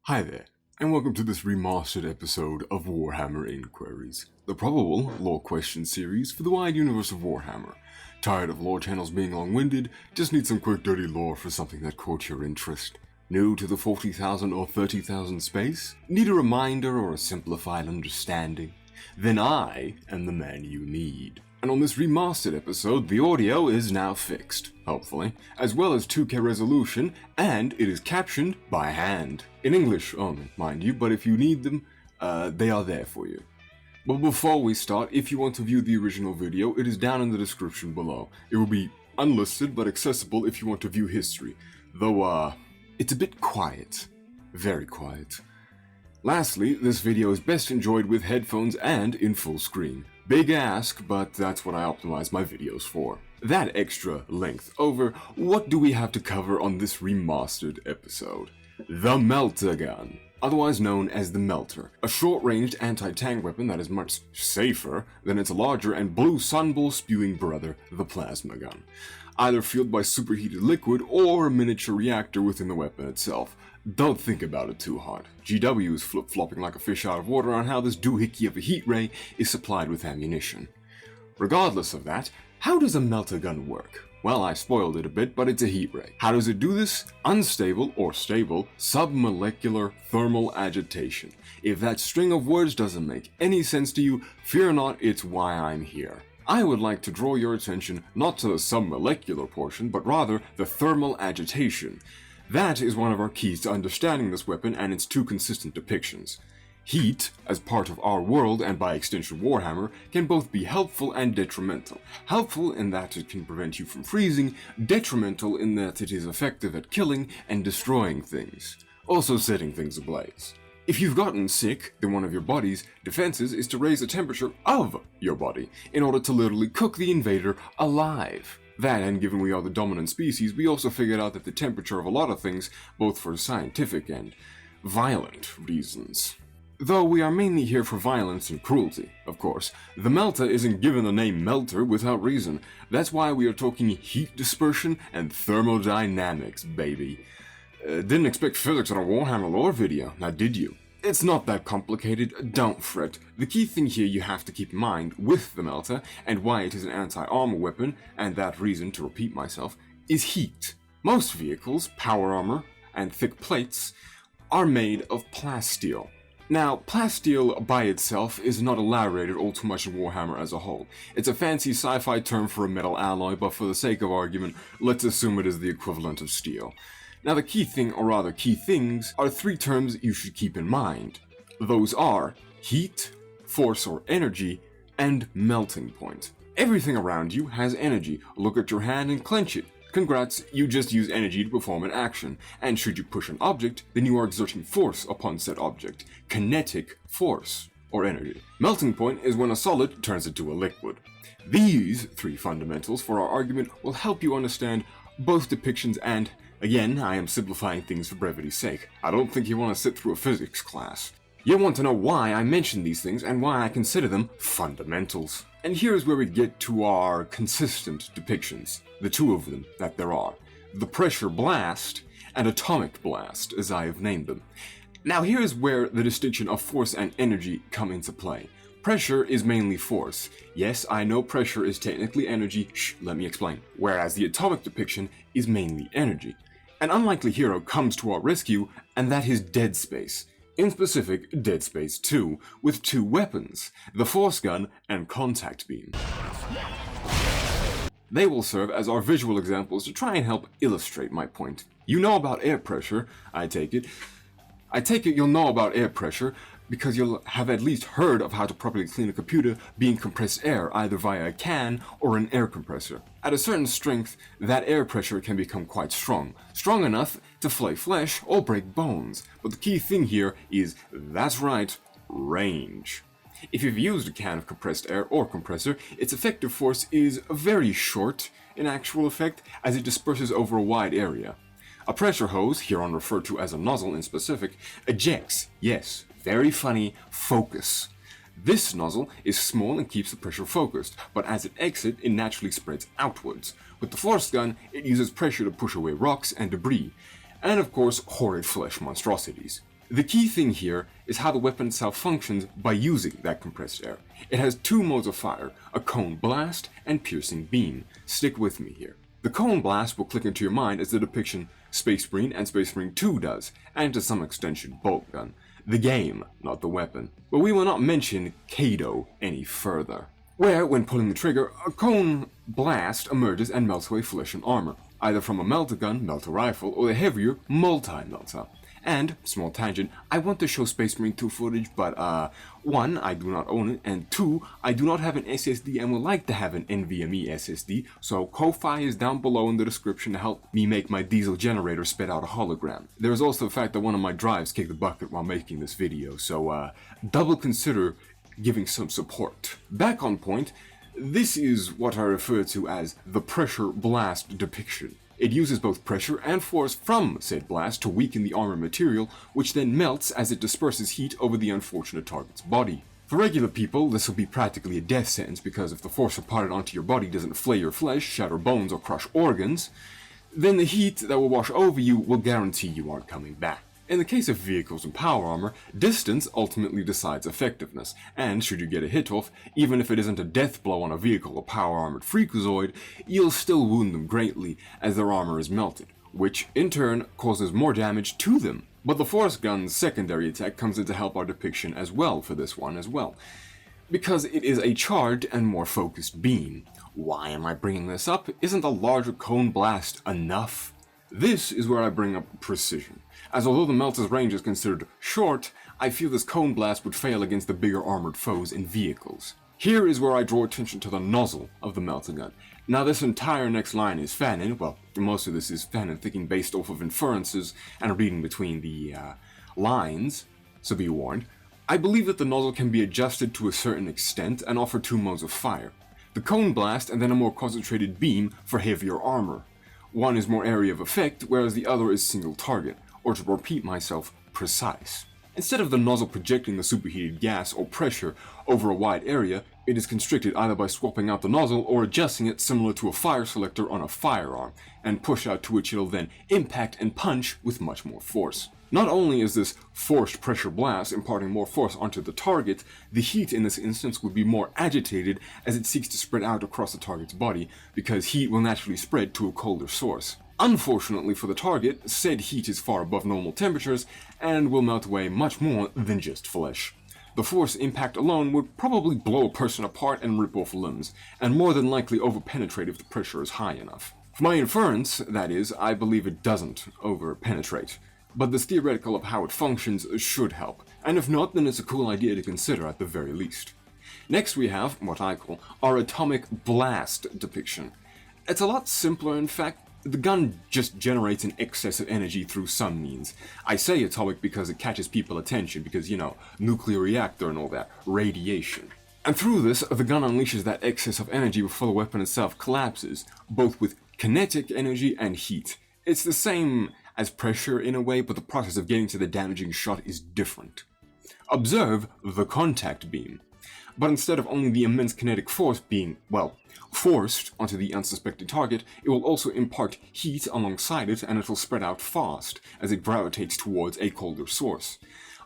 Hi there, and welcome to this remastered episode of Warhammer Inquires, the probable lore question series for the wide universe of Warhammer. Tired of lore channels being long-winded? Just need some quick dirty lore for something that caught your interest? New to the 40,000 or 30,000 space? Need a reminder or a simplified understanding? Then I am the man you need. And on this remastered episode, the audio is now fixed, hopefully, as well as 2K resolution, and it is captioned by hand. In English only, mind you, but if you need them, they are there for you. But before we start, if you want to view the original video, it is down in the description below. It will be unlisted, but accessible if you want to view history, though, it's a bit quiet. Very quiet. Lastly, this video is best enjoyed with headphones and in full screen. Big ask, but that's what I optimize my videos for. That extra length over, what do we have to cover on this remastered episode? The Meltagun, otherwise known as the Melter, a short-ranged anti-tank weapon that is much safer than its larger and blue sunball-spewing brother, the Plasma Gun, either fueled by superheated liquid or a miniature reactor within the weapon itself. Don't think about it too hard. GW is flip-flopping like a fish out of water on how this doohickey of a heat ray is supplied with ammunition. Regardless of that, how does a Meltagun work? Well, I spoiled it a bit, but it's a heat ray. How does it do this? Unstable, or stable, submolecular thermal agitation. If that string of words doesn't make any sense to you, fear not, it's why I'm here. I would like to draw your attention not to the submolecular portion, but rather the thermal agitation. That is one of our keys to understanding this weapon and its two consistent depictions. Heat, as part of our world and by extension Warhammer, can both be helpful and detrimental. Helpful in that it can prevent you from freezing, detrimental in that it is effective at killing and destroying things, also setting things ablaze. If you've gotten sick, then one of your body's defenses is to raise the temperature of your body in order to literally cook the invader alive. That, and given we are the dominant species, we also figured out that the temperature of a lot of things, both for scientific and violent reasons. Though we are mainly here for violence and cruelty, of course. The Melta isn't given the name Melter without reason. That's why we are talking heat dispersion and thermodynamics, baby. Didn't expect physics on a Warhammer lore video, now did you? It's not that complicated, don't fret. The key thing here you have to keep in mind with the Melta, and why it is an anti-armor weapon, and that reason to repeat myself, is heat. Most vehicles, power armor, and thick plates are made of plasteel. Now, plasteel by itself is not elaborated all too much in Warhammer as a whole. It's a fancy sci-fi term for a metal alloy, but for the sake of argument, let's assume it is the equivalent of steel. Now the key thing, or rather key things, are three terms you should keep in mind. Those are heat, force or energy, and melting point. Everything around you has energy. Look at your hand and clench it. Congrats, you just use energy to perform an action, and should you push an object, then you are exerting force upon said object. Kinetic force, or energy. Melting point is when a solid turns into a liquid. These three fundamentals for our argument will help you understand both depictions and, again, I am simplifying things for brevity's sake. I don't think you want to sit through a physics class. You'll want to know why I mention these things and why I consider them fundamentals. And here's where we get to our consistent depictions, the two of them that there are. The pressure blast and atomic blast, as I have named them. Now here's where the distinction of force and energy come into play. Pressure is mainly force. Yes, I know pressure is technically energy, let me explain. Whereas the atomic depiction is mainly energy. An unlikely hero comes to our rescue, and that is Dead Space. In specific, Dead Space 2, with two weapons, the Force Gun and Contact Beam. They will serve as our visual examples to try and help illustrate my point. You know about air pressure, I take it. You'll know about air pressure because you'll have at least heard of how to properly clean a computer being compressed air either via a can or an air compressor. At a certain strength, that air pressure can become quite strong. Strong enough to flay flesh or break bones. But the key thing here is, that's right, range. If you've used a can of compressed air or compressor, its effective force is very short in actual effect as it disperses over a wide area. A pressure hose, hereon referred to as a nozzle in specific, ejects, yes, very funny, focus. This nozzle is small and keeps the pressure focused, but as it exits, it naturally spreads outwards. With the force gun, it uses pressure to push away rocks and debris, and of course horrid flesh monstrosities. The key thing here is how the weapon itself functions by using that compressed air. It has two modes of fire, a cone blast and piercing beam. Stick with me here. The cone blast will click into your mind as the depiction Space Marine and Space Marine 2 does, and to some extension bolt gun. The game, not the weapon. But we will not mention Kado any further, where, when pulling the trigger, a cone blast emerges and melts away flesh and armor, either from a Meltagun, melta rifle, or the heavier Multi-melta. And, small tangent, I want to show Space Marine 2 footage, but 1, I do not own it, and 2, I do not have an SSD and would like to have an NVMe SSD, so Ko-Fi is down below in the description to help me make my diesel generator spit out a hologram. There is also the fact that one of my drives kicked the bucket while making this video, so double consider giving some support. Back on point, this is what I refer to as the pressure blast depiction. It uses both pressure and force from said blast to weaken the armor material, which then melts as it disperses heat over the unfortunate target's body. For regular people, this will be practically a death sentence because if the force applied onto your body doesn't flay your flesh, shatter bones, or crush organs, then the heat that will wash over you will guarantee you aren't coming back. In the case of vehicles and power armor, distance ultimately decides effectiveness, and should you get a hit off, even if it isn't a death blow on a vehicle or power-armored freakazoid, you'll still wound them greatly as their armor is melted, which in turn causes more damage to them. But the force gun's secondary attack comes in to help our depiction as well for this one as well, because it is a charged and more focused beam. Why am I bringing this up? Isn't a larger cone blast enough? This is where I bring up precision, as although the melta's range is considered short, I feel this cone blast would fail against the bigger armored foes in vehicles. Here is where I draw attention to the nozzle of the Meltagun. Now this entire next line is fanon, well, most of this is fanon thinking based off of inferences and reading between the lines, so be warned. I believe that the nozzle can be adjusted to a certain extent and offer two modes of fire. The cone blast and then a more concentrated beam for heavier armor. One is more area of effect, whereas the other is single target, or to repeat myself, precise. Instead of the nozzle projecting the superheated gas or pressure over a wide area, it is constricted either by swapping out the nozzle or adjusting it similar to a fire selector on a firearm, and push out to which it'll then impact and punch with much more force. Not only is this forced pressure blast imparting more force onto the target, the heat in this instance would be more agitated as it seeks to spread out across the target's body, because heat will naturally spread to a colder source. Unfortunately for the target, said heat is far above normal temperatures and will melt away much more than just flesh. The force impact alone would probably blow a person apart and rip off limbs, and more than likely overpenetrate if the pressure is high enough. For my inference, that is, I believe it doesn't overpenetrate. But this theoretical of how it functions should help, and if not, then it's a cool idea to consider at the very least. Next we have, what I call, our atomic blast depiction. It's a lot simpler in fact. The gun just generates an excess of energy through some means. I say atomic because it catches people's attention, because, you know, nuclear reactor and all that, radiation. And through this, the gun unleashes that excess of energy before the weapon itself collapses, both with kinetic energy and heat. It's the same as pressure in a way, but the process of getting to the damaging shot is different. Observe the contact beam. But instead of only the immense kinetic force being, well, forced onto the unsuspected target, it will also impart heat alongside it, and it will spread out fast as it gravitates towards a colder source.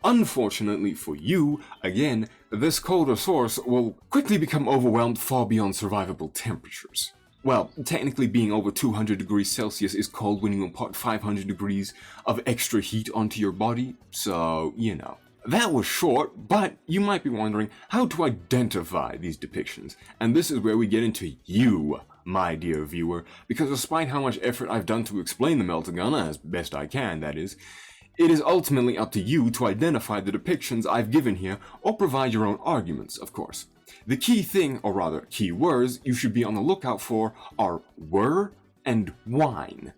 Unfortunately for you, again, this colder source will quickly become overwhelmed far beyond survivable temperatures. Well, technically being over 200 degrees Celsius is cold when you impart 500 degrees of extra heat onto your body, so, you know. That was short, but you might be wondering how to identify these depictions, and this is where we get into you, my dear viewer, because despite how much effort I've done to explain the Meltagun, as best I can, that is, it is ultimately up to you to identify the depictions I've given here, or provide your own arguments, of course. The key thing, or rather, key words you should be on the lookout for are whir and whine.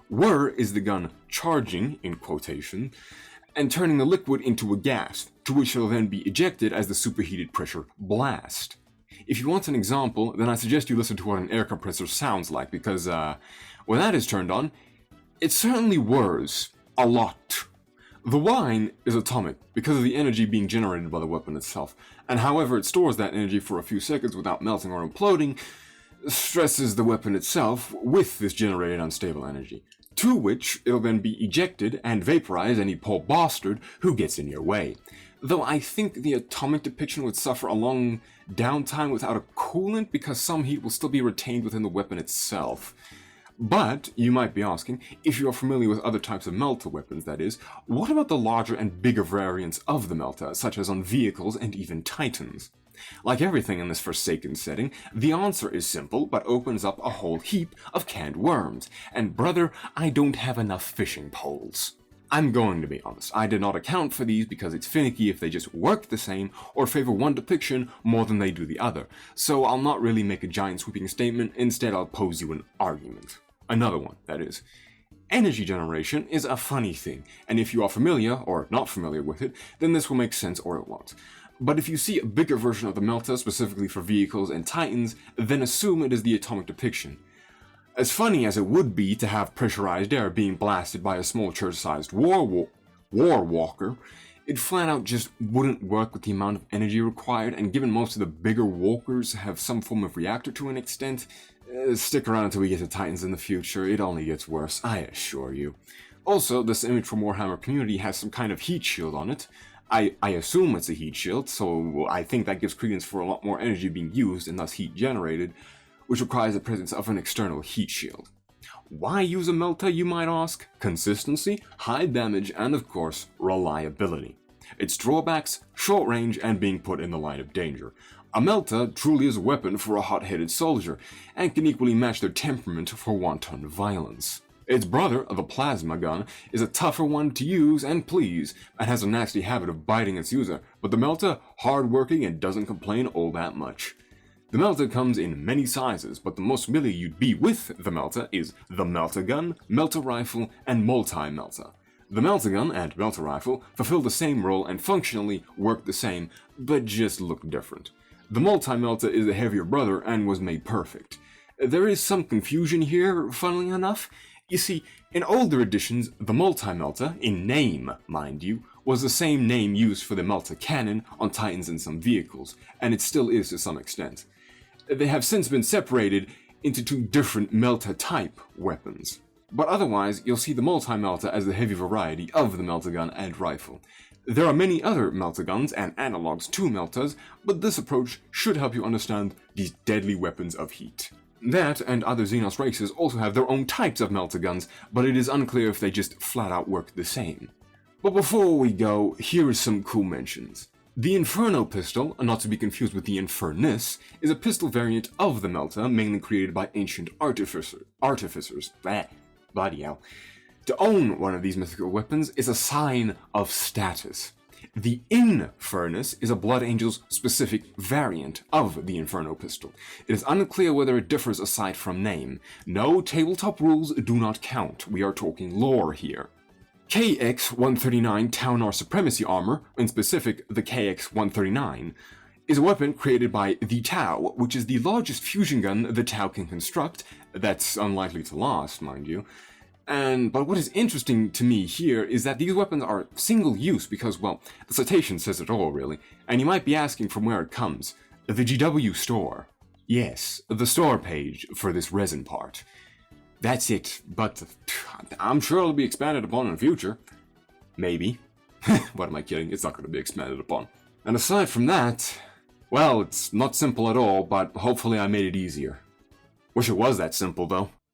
Whir is the gun charging, in quotation, and turning the liquid into a gas, to which it will then be ejected as the superheated pressure blast. If you want an example, then I suggest you listen to what an air compressor sounds like, because when that is turned on, it certainly whirs a lot. The whine is atomic, because of the energy being generated by the weapon itself, and however it stores that energy for a few seconds without melting or imploding, stresses the weapon itself with this generated unstable energy, to which it'll then be ejected and vaporize any poor bastard who gets in your way. Though I think the atomic depiction would suffer a long downtime without a coolant because some heat will still be retained within the weapon itself. But, you might be asking, if you are familiar with other types of melta weapons, that is, what about the larger and bigger variants of the melta, such as on vehicles and even titans? Like everything in this Forsaken setting, the answer is simple, but opens up a whole heap of canned worms. And brother, I don't have enough fishing poles. I'm going to be honest, I did not account for these because it's finicky if they just work the same or favor one depiction more than they do the other, so I'll not really make a giant sweeping statement, instead I'll pose you an argument. Another one, that is. Energy generation is a funny thing, and if you are familiar, or not familiar with it, then this will make sense or it won't. But if you see a bigger version of the melta specifically for vehicles and titans, then assume it is the atomic depiction. As funny as it would be to have pressurized air being blasted by a small church-sized war walker, it flat out just wouldn't work with the amount of energy required, and given most of the bigger walkers have some form of reactor to an extent, stick around until we get to titans in the future, it only gets worse, I assure you. Also, this image from Warhammer Community has some kind of heat shield on it. I assume it's a heat shield, so I think that gives credence for a lot more energy being used and thus heat generated, which requires the presence of an external heat shield. Why use a melta, you might ask? Consistency, high damage, and of course, reliability. Its drawbacks, short range, and being put in the line of danger. A melta truly is a weapon for a hot-headed soldier, and can equally match their temperament for wanton violence. Its brother, the plasma gun, is a tougher one to use and please, and has a nasty habit of biting its user, but the melta, hard-working and doesn't complain all that much. The melta comes in many sizes, but the most familiar you'd be with the melta is the Meltagun, melta rifle, and multi-melta. The Meltagun and melta rifle fulfill the same role and functionally work the same, but just look different. The multi-melta is the heavier brother and was made perfect. There is some confusion here, funnily enough. You see, in older editions, the multi-melta, in name, mind you, was the same name used for the melta cannon on titans and some vehicles, and it still is to some extent. They have since been separated into two different melta-type weapons. But otherwise, you'll see the multi-melta as the heavy variety of the meltagun and rifle. There are many other meltaguns and analogues to meltas, but this approach should help you understand these deadly weapons of heat. That and other Xenos races also have their own types of meltaguns, but it is unclear if they just flat out work the same. But before we go, here is some cool mentions. The Inferno pistol, not to be confused with the Infernus, is a pistol variant of the melta, mainly created by ancient artificers. Bloody hell. To own one of these mythical weapons is a sign of status. The Infernus is a Blood Angel's specific variant of the Inferno pistol. It is unclear whether it differs aside from name. No tabletop rules do not count, we are talking lore here. KX-139 Taunar Supremacy Armor, in specific the KX-139, is a weapon created by the Tau, which is the largest fusion gun the Tau can construct. That's unlikely to last, mind you. But what is interesting to me here is that these weapons are single-use because, well, the citation says it all, really, and you might be asking from where it comes. The GW store. Yes, the store page for this resin part. That's it, but I'm sure it'll be expanded upon in the future. Maybe. What am I kidding? It's not going to be expanded upon. And aside from that, well, it's not simple at all, but hopefully I made it easier. Wish it was that simple, though.